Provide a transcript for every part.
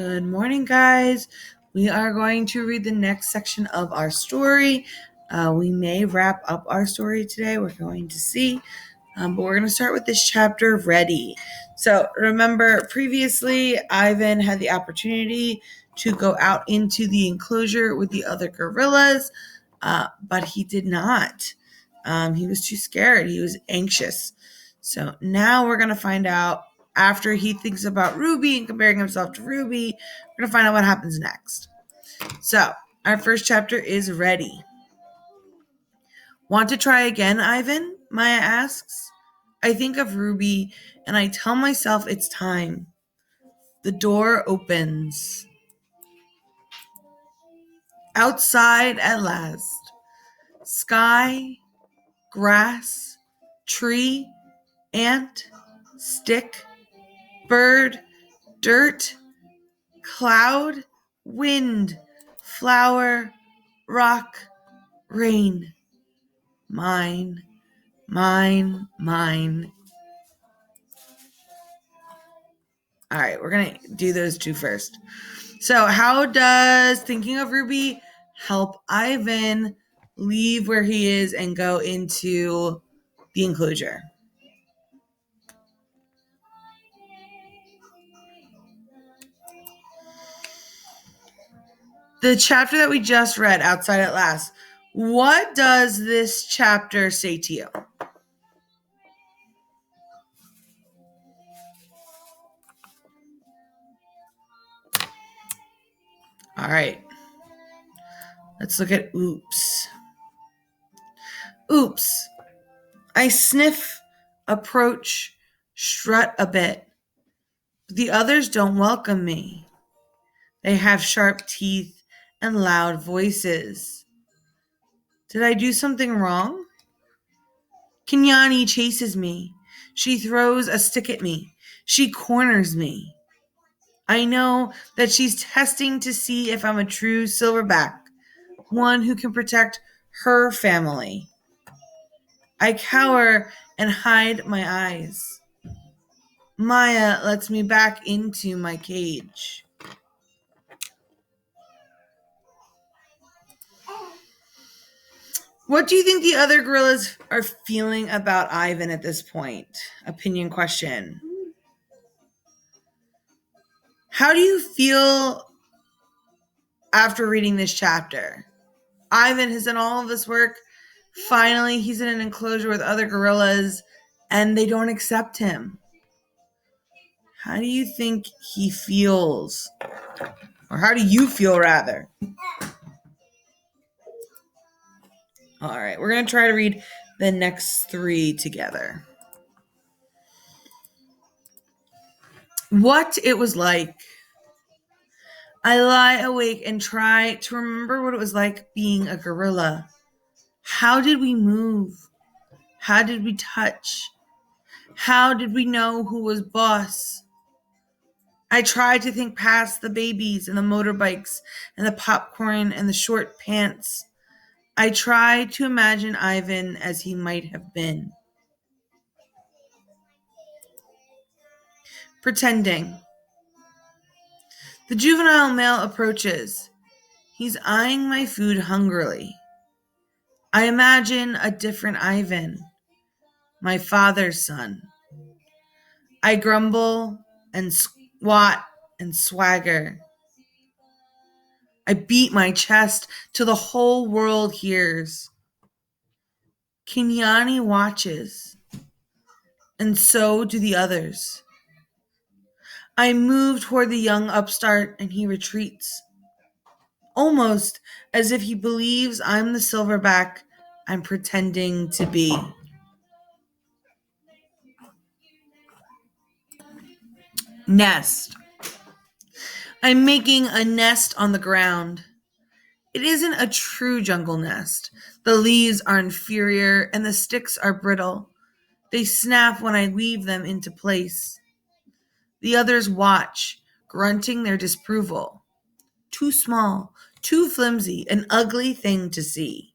Good morning, guys. We are going to read the next section of our story. We may wrap up our story today. We're going to see. But we're going to start with this chapter, Ready. So remember, previously, Ivan had the opportunity to go out into the enclosure with the other gorillas, but he did not. He was too scared. He was anxious. So now we're going to find out, after he thinks about Ruby and comparing himself to Ruby, we're going to find out what happens next. So our first chapter is Ready. Want to try again, Ivan? Maya asks. I think of Ruby and I tell myself it's time. The door opens. Outside at last. Sky, grass, tree, ant, stick, bird, dirt, cloud, wind, flower, rock, rain. Mine, mine, mine. All right, we're going to do those two first. So how does thinking of Ruby help Ivan leave where he is and go into the enclosure? The chapter that we just read, Outside at Last, what does this chapter say to you? All right. Let's look at oops. Oops. I sniff, approach, strut a bit. The others don't welcome me. They have sharp teeth and loud voices. Did I do something wrong? Kenyani chases me. She throws a stick at me. She corners me. I know that she's testing to see if I'm a true silverback, one who can protect her family. I cower and hide my eyes. Maya lets me back into my cage. What do you think the other gorillas are feeling about Ivan at this point? Opinion question. How do you feel after reading this chapter? Ivan has done all of this work. Finally, he's in an enclosure with other gorillas, and they don't accept him. How do you think he feels? Or how do you feel, rather? All right, we're going to try to read the next three together. What it was like. I lie awake and try to remember what it was like being a gorilla. How did we move? How did we touch? How did we know who was boss? I tried to think past the babies and the motorbikes and the popcorn and the short pants. I tried to imagine Ivan as he might have been. Pretending. The juvenile male approaches. He's eyeing my food hungrily. I imagine a different Ivan, my father's son. I grumble and squat and swagger. I beat my chest till the whole world hears. Kenyani watches, and so do the others. I move toward the young upstart, and he retreats, almost as if he believes I'm the silverback I'm pretending to be. Nest. I'm making a nest on the ground. It isn't a true jungle nest. The leaves are inferior and the sticks are brittle. They snap when I weave them into place. The others watch, grunting their disapproval. Too small, too flimsy, an ugly thing to see.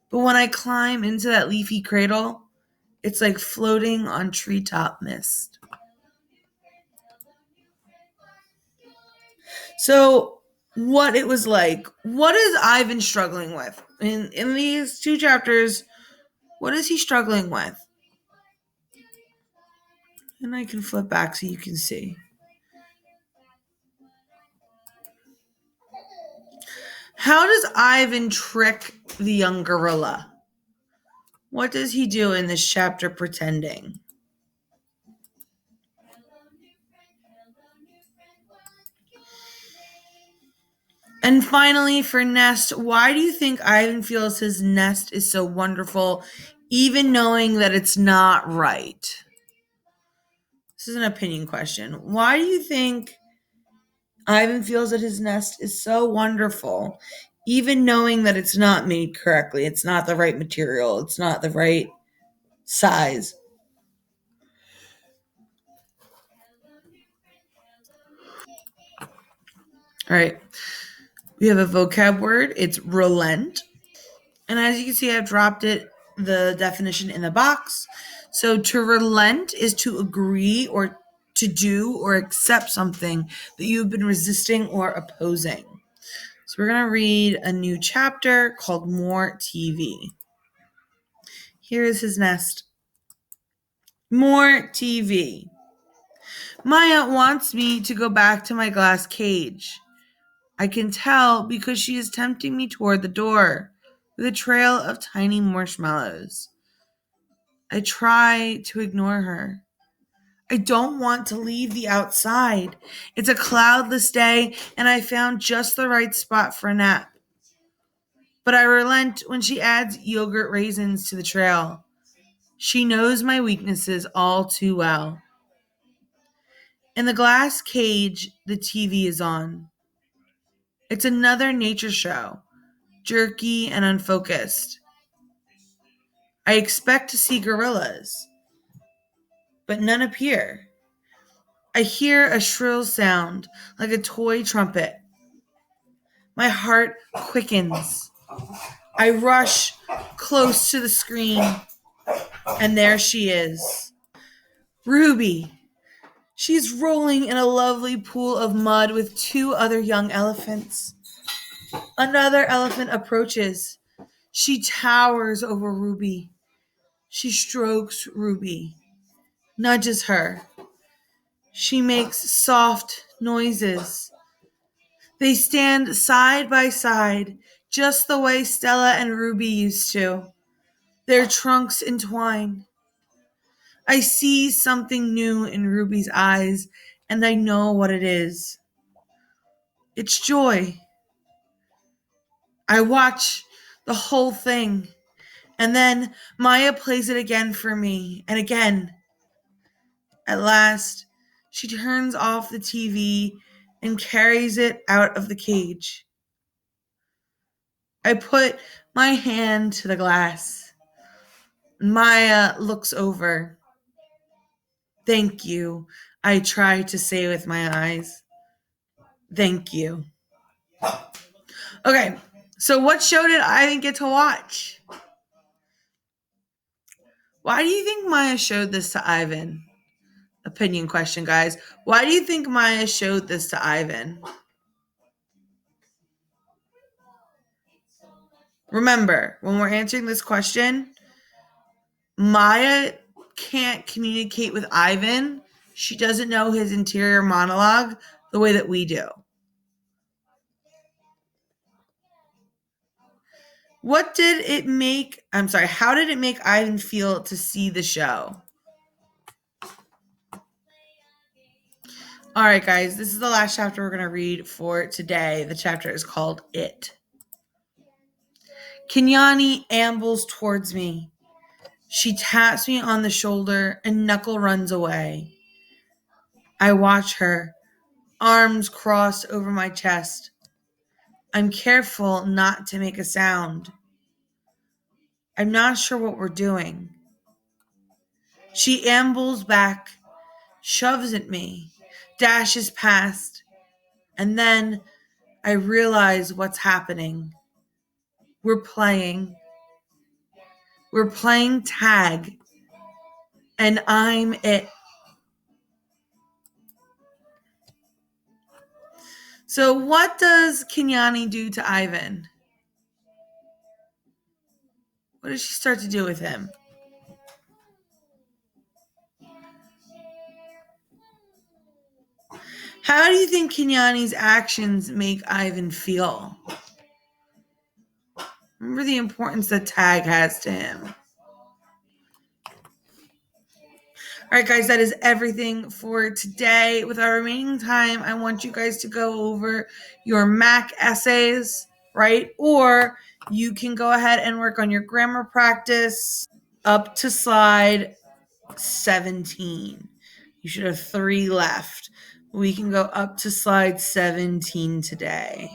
But when I climb into that leafy cradle, it's like floating on treetop mist. So what it was like. What is Ivan struggling with? In these 2 chapters, what is he struggling with? And I can flip back so you can see. How does Ivan trick the young gorilla? What does he do in this chapter pretending? And finally, for nest, why do you think Ivan feels his nest is so wonderful, even knowing that it's not right? This is an opinion question. Why do you think Ivan feels that his nest is so wonderful, even knowing that it's not made correctly? It's not the right material. It's not the right size. All right. We have a vocab word. It's relent. And as you can see, I've dropped the definition in the box. So to relent is to agree or to do or accept something that you've been resisting or opposing. So we're going to read a new chapter called More TV. Here is his nest. More TV. Maya wants me to go back to my glass cage. I can tell because she is tempting me toward the door with a trail of tiny marshmallows. I try to ignore her. I don't want to leave the outside. It's a cloudless day, and I found just the right spot for a nap. But I relent when she adds yogurt raisins to the trail. She knows my weaknesses all too well. In the glass cage, the TV is on. It's another nature show, jerky and unfocused. I expect to see gorillas, but none appear. I hear a shrill sound like a toy trumpet. My heart quickens. I rush close to the screen, and there she is. Ruby. She's rolling in a lovely pool of mud with 2 other young elephants. Another elephant approaches. She towers over Ruby. She strokes Ruby, nudges her. She makes soft noises. They stand side by side, just the way Stella and Ruby used to. Their trunks entwine. I see something new in Ruby's eyes, and I know what it is. It's joy. I watch the whole thing, and then Maya plays it again for me, and again. At last, she turns off the TV and carries it out of the cage. I put my hand to the glass. Maya looks over. Thank you, I try to say with my eyes. Thank you. Okay, so what show did Ivan get to watch? Why do you think Maya showed this to Ivan? Opinion question, guys. Why do you think Maya showed this to Ivan? Remember, when we're answering this question, Maya can't communicate with Ivan. She doesn't know his interior monologue the way that we do. How did it make Ivan feel to see the show? All right, guys, this is the last chapter we're going to read for today. The chapter is called It. Kenyani ambles towards me. She taps me on the shoulder and Knuckle runs away. I watch her, arms crossed over my chest. I'm careful not to make a sound. I'm not sure what we're doing. She ambles back, shoves at me, dashes past, and then I realize what's happening. We're playing. We're playing tag, and I'm it. So what does Kenyani do to Ivan? What does she start to do with him? How do you think Kenyani's actions make Ivan feel? Remember the importance that tag has to him. All right, guys, that is everything for today. With our remaining time, I want you guys to go over your Mac essays, right? Or you can go ahead and work on your grammar practice up to slide 17. You should have 3 left. We can go up to slide 17 today.